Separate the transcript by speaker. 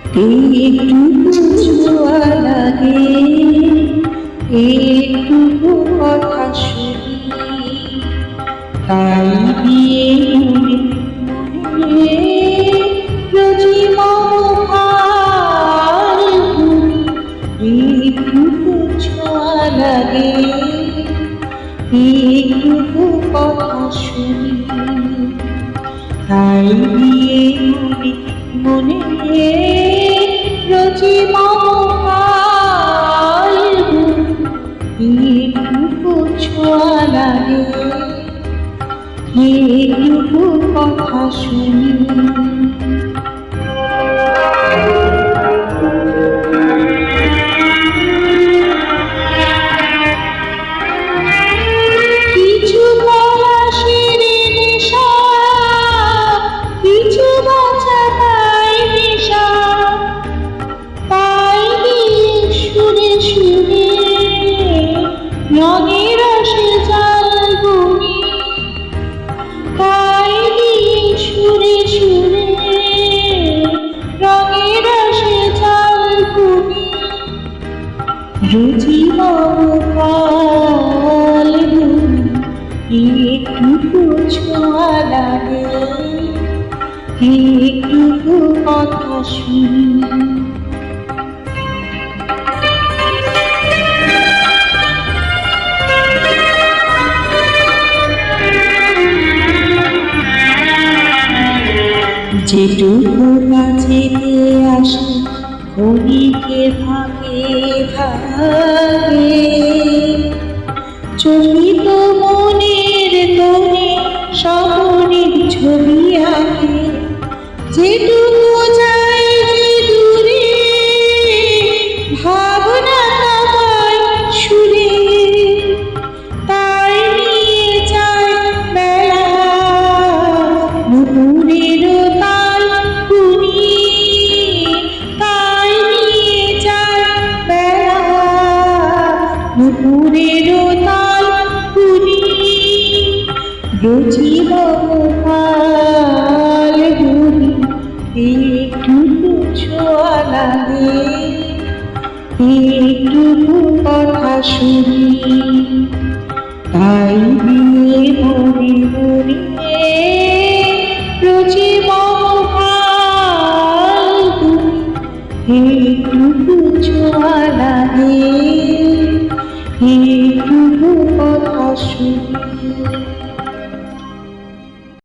Speaker 1: একটু ছোঁয়া লাগে, একটু কথা শুনি, তাই দিয়ে মনে রোজি মমতার ভুলি। একটু ছোঁয়া লাগে, একটু কথা শুনি, তাই দিয়ে মনে রোজি মমতার ভুলি। একটু ছোঁয়া লাগে, একটু কথা শুনি। কিছু পলাশের নেশা, কিছু বাঁচা পাই নেশা, পাই দিয়ে সুরে সুরে রঙে রসে জাল বুনি, পাই দিয়ে সুরে সুরে রঙে রসে জাল বুনি। রুচি মমতাল একটু ছোঁয়া লাগে, একটু কথা শুনি। যেটুকু কাছেতে আসে ক্ষণিকে ভাগে ভাগে, চলিত মনের তোরে স্বপ্নের ছবি আঁকে। যেটুকু যায় যে দূরে ভাবনা তাই সুরে, তাই নিয়ে যায় বেলা নুপুরের তাল কুনি, তাই নিয়ে যায় বেলা নুপুরের তাল কুনি। রোজি মমতাল বুনি একটু ছোঁয়া লাগে, একটু কথা শুনি, তাই দিয়ে মনে মনে রোজি মমতাল বুনি একটু ছোঁয়া লাগে, একটু কথা শুনি।